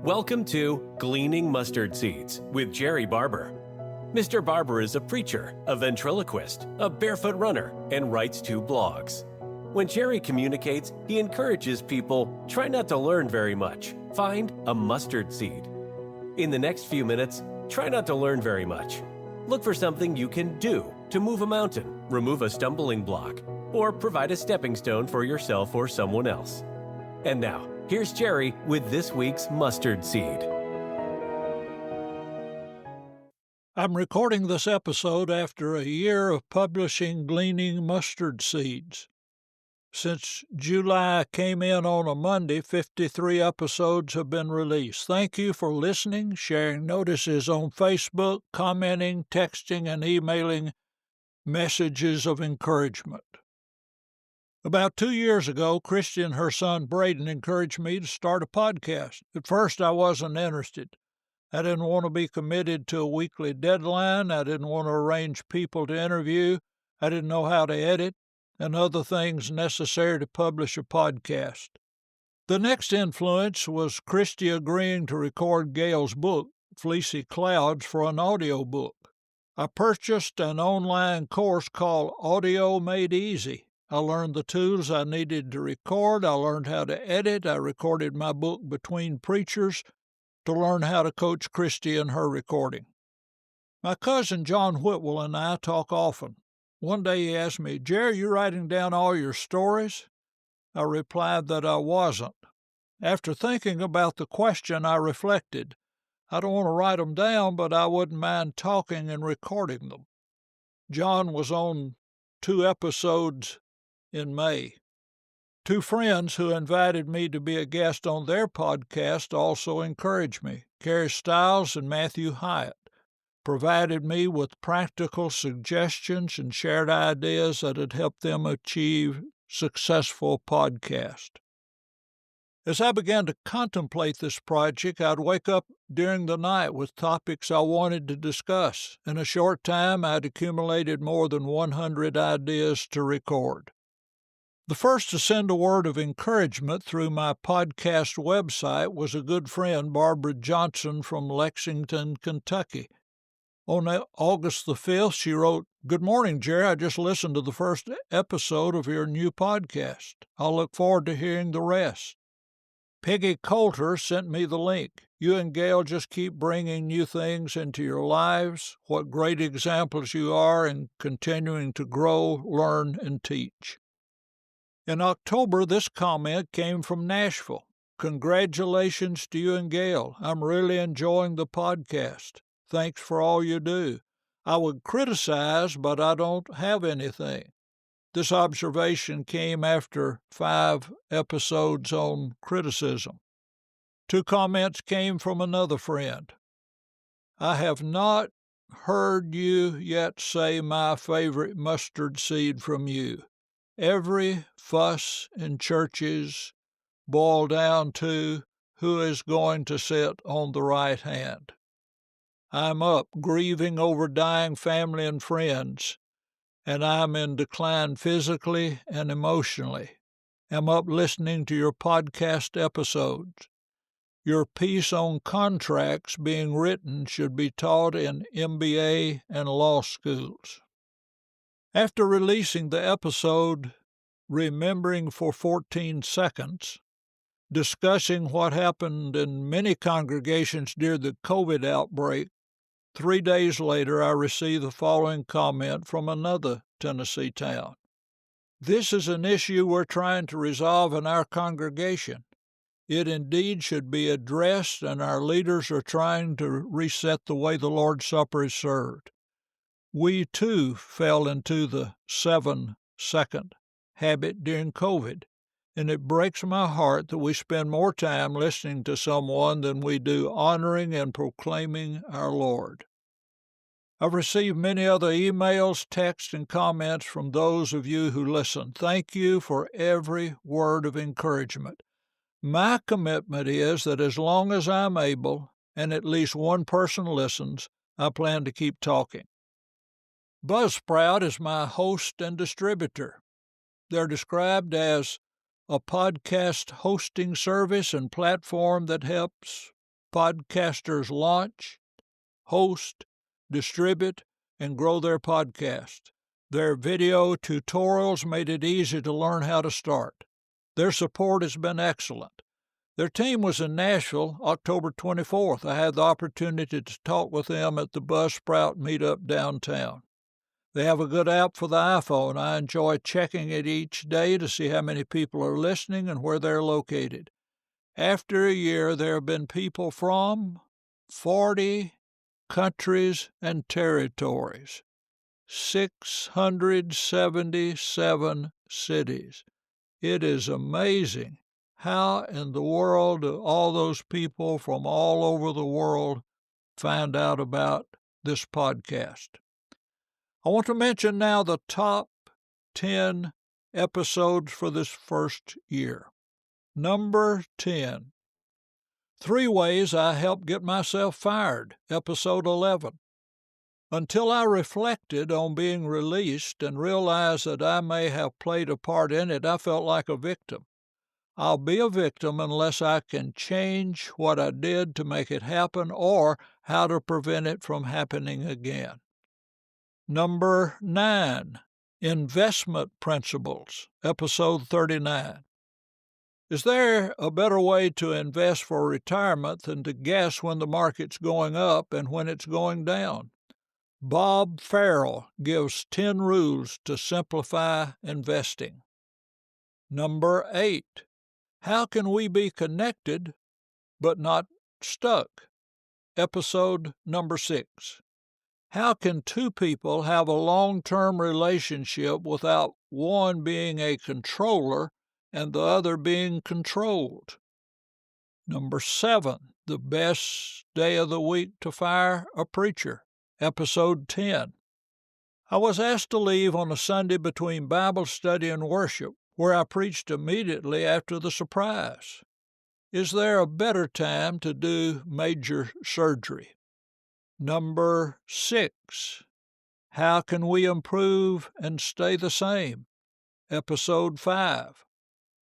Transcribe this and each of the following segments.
Welcome to Gleaning Mustard Seeds with Jerrie Barber. Mr. Barber is a preacher, a ventriloquist, a barefoot runner, and writes 2 blogs. When Jerrie communicates, he encourages people, try not to learn very much. Find a mustard seed. In the next few minutes, try not to learn very much. Look for something you can do to move a mountain, remove a stumbling block, or provide a stepping stone for yourself or someone else. And now, here's Jerrie with this week's mustard seed. I'm recording this episode after a year of publishing Gleaning mustard seeds. Since July came in on a Monday, 53 episodes have been released. Thank you for listening, sharing notices on Facebook, commenting, texting, and emailing messages of encouragement. About 2 years ago, Christy and her son Braden encouraged me to start a podcast. At first, I wasn't interested. I didn't want to be committed to a weekly deadline. I didn't want to arrange people to interview. I didn't know how to edit and other things necessary to publish a podcast. The next influence was Christy agreeing to record Gail's book, Fleecy Clouds, for an audio book. I purchased an online course called Audio Made Easy. I learned the tools I needed to record. I learned how to edit. I recorded my book Between Preachers to learn how to coach Christy in her recording. My cousin John Whitwell and I talk often. One day he asked me, "Jerry, you writing down all your stories?" I replied that I wasn't. After thinking about the question, I reflected. I don't want to write them down, but I wouldn't mind talking and recording them. John was on 2 episodes in May. 2 friends who invited me to be a guest on their podcast also encouraged me. Carrie Stiles and Matthew Hyatt provided me with practical suggestions and shared ideas that had helped them achieve successful podcast. As I began to contemplate this project, I'd wake up during the night with topics I wanted to discuss. In a short time, I'd accumulated more than 100 ideas to record. The first to send a word of encouragement through my podcast website was a good friend, Barbara Johnson from Lexington, Kentucky. On August the 5th, she wrote, "Good morning, Jerry. I just listened to the first episode of your new podcast. I'll look forward to hearing the rest." Peggy Coulter sent me the link. "You and Gail just keep bringing new things into your lives. What great examples you are in continuing to grow, learn, and teach." In October, this comment came from Nashville. "Congratulations to you and Gail. I'm really enjoying the podcast. Thanks for all you do. I would criticize, but I don't have anything." This observation came after 5 episodes on criticism. 2 comments came from another friend. "I have not heard you yet say my favorite mustard seed from you. Every fuss in churches boil down to who is going to sit on the right hand. I'm up grieving over dying family and friends, and I'm in decline physically and emotionally. I'm up listening to your podcast episodes. Your piece on contracts being written should be taught in MBA and law schools." After releasing the episode, Remembering for 14 Seconds, discussing what happened in many congregations during the COVID outbreak, 3 days later I received the following comment from another Tennessee town. "This is an issue we're trying to resolve in our congregation. It indeed should be addressed, and our leaders are trying to reset the way the Lord's Supper is served. We, too, fell into the 7-second habit during COVID, and it breaks my heart that we spend more time listening to someone than we do honoring and proclaiming our Lord." I've received many other emails, texts, and comments from those of you who listen. Thank you for every word of encouragement. My commitment is that as long as I'm able, and at least one person listens, I plan to keep talking. Buzzsprout is my host and distributor. They're described as a podcast hosting service and platform that helps podcasters launch, host, distribute, and grow their podcast. Their video tutorials made it easy to learn how to start. Their support has been excellent. Their team was in Nashville October 24th. I had the opportunity to talk with them at the Buzzsprout meetup downtown. They have a good app for the iPhone. I enjoy checking it each day to see how many people are listening and where they're located. After a year, there have been people from 40 countries and territories, 677 cities. It is amazing how in the world do all those people from all over the world find out about this podcast. I want to mention now the top 10 episodes for this first year. Number 10, 3 Ways I Helped Get Myself Fired, Episode 11. Until I reflected on being released and realized that I may have played a part in it, I felt like a victim. I'll be a victim unless I can change what I did to make it happen or how to prevent it from happening again. Number 9, Investment Principles, Episode 39. Is there a better way to invest for retirement than to guess when the market's going up and when it's going down? Bob Farrell gives 10 rules to simplify investing. Number 8, How can we be connected but not stuck? Episode number 6. How can 2 people have a long-term relationship without one being a controller and the other being controlled? Number 7, The Best Day of the Week to Fire a Preacher, Episode 10. I was asked to leave on a Sunday between Bible study and worship, where I preached immediately after the surprise. Is there a better time to do major surgery? Number 6, How can we improve and stay the same? Episode 5.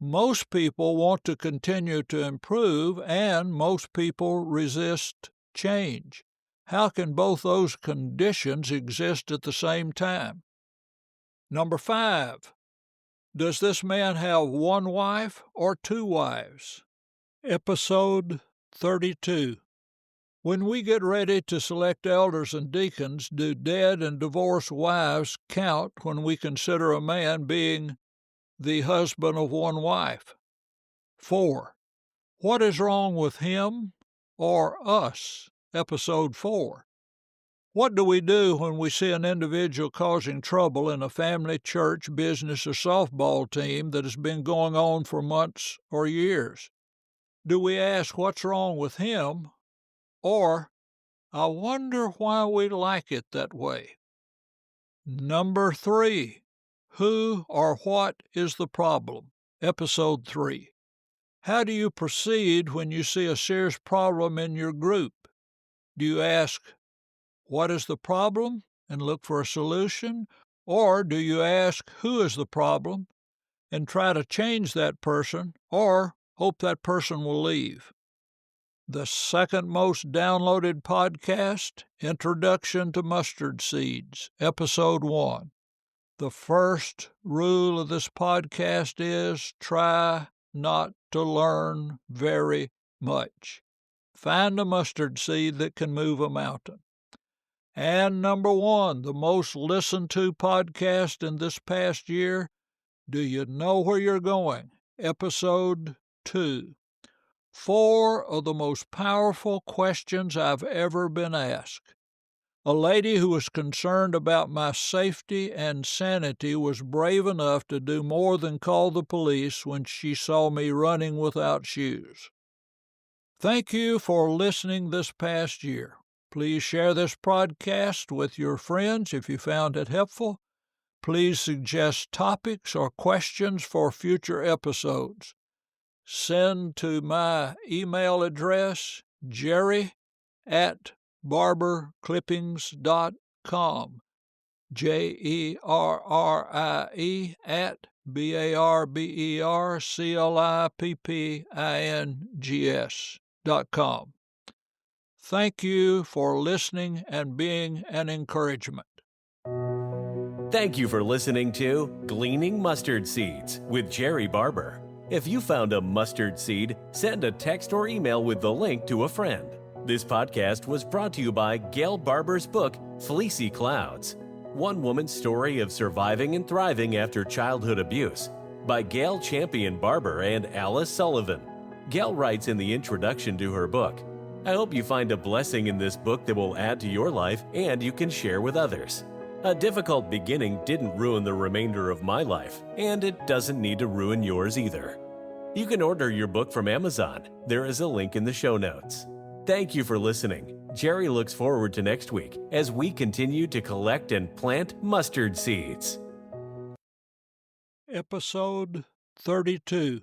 Most people want to continue to improve, and most people resist change. How can both those conditions exist at the same time? Number 5, Does this man have 1 wife or 2 wives? Episode 32. When we get ready to select elders and deacons, do dead and divorced wives count when we consider a man being the husband of 1 wife? 4. What is wrong with him or us? Episode 4. What do we do when we see an individual causing trouble in a family, church, business, or softball team that has been going on for months or years? Do we ask what's wrong with him, or I wonder why we like it that way? Number 3, Who or what is the problem? Episode 3. How do you proceed when you see a serious problem in your group? Do you ask, what is the problem, and look for a solution? Or do you ask, who is the problem, and try to change that person, or hope that person will leave? The second most downloaded podcast, Introduction to Mustard Seeds, Episode 1. The first rule of this podcast is try not to learn very much. Find a mustard seed that can move a mountain. And number 1, the most listened to podcast in this past year, Do You Know Where You're Going? Episode 2. 4 of the most powerful questions I've ever been asked. A lady who was concerned about my safety and sanity was brave enough to do more than call the police when she saw me running without shoes. Thank you for listening this past year. Please share this podcast with your friends if you found it helpful. Please suggest topics or questions for future episodes. Send to my email address, jerrie@barberclippings.com, JERRIE@BARBERCLIPPINGS.com. Thank you for listening and being an encouragement. Thank you for listening to Gleaning Mustard Seeds with Jerrie Barber. If you found a mustard seed, send a text or email with the link to a friend. This podcast was brought to you by Gail Barber's book, Fleecy Clouds, One Woman's Story of Surviving and Thriving After Childhood Abuse, by Gail Champion Barber and Alice Sullivan. Gail writes in the introduction to her book, I hope you find a blessing in this book that will add to your life and you can share with others. A difficult beginning didn't ruin the remainder of my life, and it doesn't need to ruin yours either. You can order your book from Amazon. There is a link in the show notes. Thank you for listening. Jerrie looks forward to next week as we continue to collect and plant mustard seeds. Episode 32.